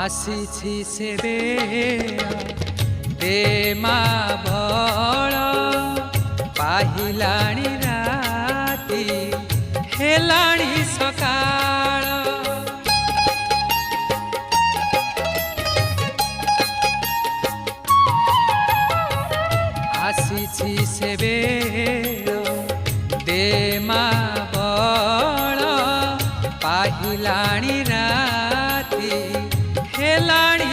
आसीछि से बेला दे मा बळ पाहिलाणी राती हेलाणी सकाळ आसीछि से बेला दे मा बळ पाहिलाणी राती हेलाणी